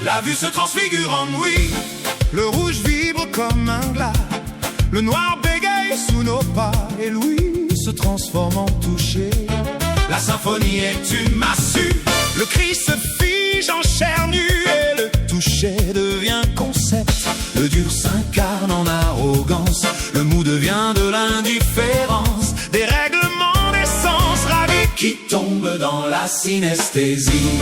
La vue se transfigure en nuit, Le rouge vibre comme un glas, le noir bégaye sous nos pas, et Louis se transforme en toucher. la symphonie est une massue. Le cri se fige en chair nue et le toucher devient concept. Le dur s'incarne en arrogance, le mou devient de l'indifférence. Des règlements d'essence ravis Qui tombe dans la synesthésie.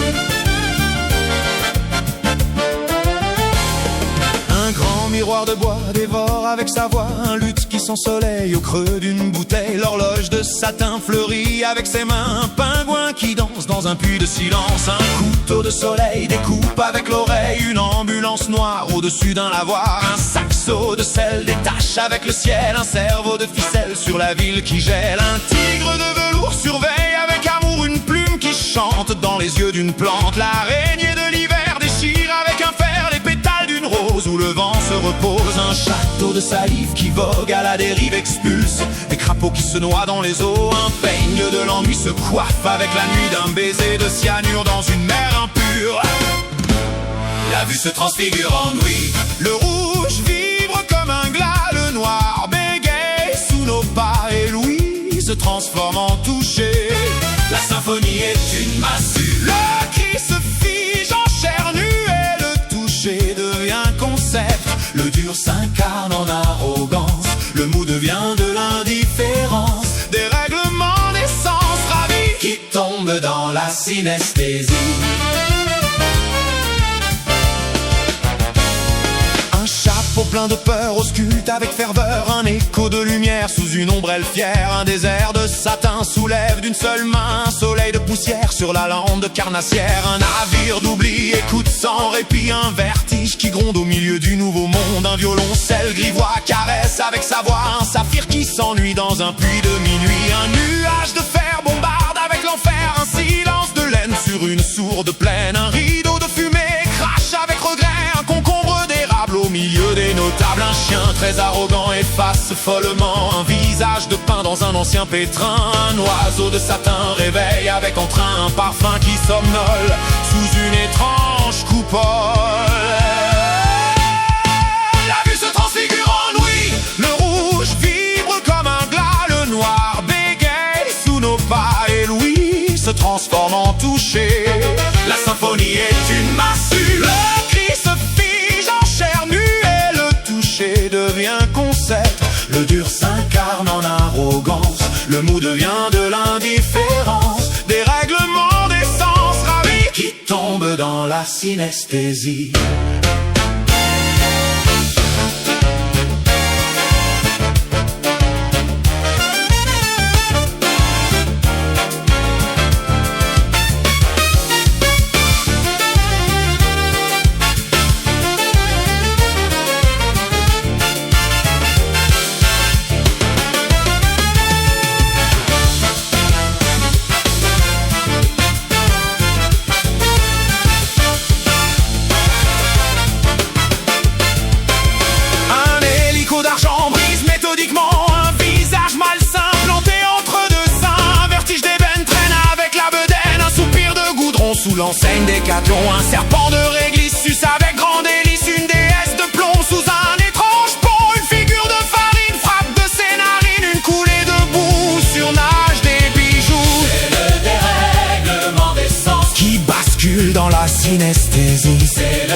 Un grand miroir de bois dévore avec sa voix un luth qui s'ensoleille au creux d'une bouteille. L'horloge de satin fleurit avec ses mains. Un pingouin qui danse dans un puits de silence. Un couteau de soleil découpe avec l'oreille une ambulance noire au-dessus d'un lavoir. Un saxo de sel détache avec le ciel. Un cerveau de ficelle sur la ville qui gèle. Un tigre de velours surveille avec amour une plume qui chante dans les yeux d'une plante. L'araignée de l'hiver déchire avec un fer les pétales d'une rose où le vent se repose. Un château de salive qui vogue à la dérive expulse Des crapauds qui se noient dans les eaux. un peigne de l'ennui se coiffe avec la nuit d'un baiser de cyanure dans une mer impure. La vue se transfigure en nuit, Le rouge vibre comme un glas, le noir bégaye sous nos pas, et Louis se transforme en toucher. la symphonie est une massue. Le cri se fige en chair nue et le toucher devient concept. Le dur s'incarne en arrogance, le mou devient de l'indifférence. Des règlements d'essence ravis Qui tombe dans la synesthésie. Un chapeau plein de peur ausculte avec ferveur un écho de lumière sous une ombrelle fière. Un désert de satin soulève d'une seule main un soleil de poussière sur la lande carnassière. Un navire d'oubli écoute sans répit un vertige qui gronde au milieu du nouveau monde. Un violoncelle grivois caresse avec sa voix un saphir qui s'ennuie dans un puits de minuit. Un nuage de fer bombarde avec l'enfer, un silence de laine sur une sourde plaine. Un rideau de fumée crache avec regret, un concombre d'érable au milieu des notables. Un chien très arrogant efface follement un visage de pain dans un ancien pétrin. Un oiseau de satin réveille avec entrain un parfum qui somnole sous une étrange coupole. La vue se transfigure en nuit, Le rouge vibre comme un glas, le noir bégaye sous nos pas, et Louis se transforme en toucher. la symphonie est une massue. Le cri se fige en chair nue et le toucher devient concept. Le dur s'incarne en arrogance, le mou devient de l'indifférence. Des règlements d'essence ravis Qui tombe dans la synesthésie. d'argent brise méthodiquement un visage malsain planté entre deux seins. Un vertige d'ébène traîne avec la bedaine, un soupir de goudron sous l'enseigne d'Hécaton. Un serpent de réglisse suce avec grand délice une déesse de plomb sous un étrange pont. Une figure de farine frappe de ses narines, une coulée de boue surnage des bijoux. C'est le dérèglement des sens qui bascule dans la synesthésie. C'est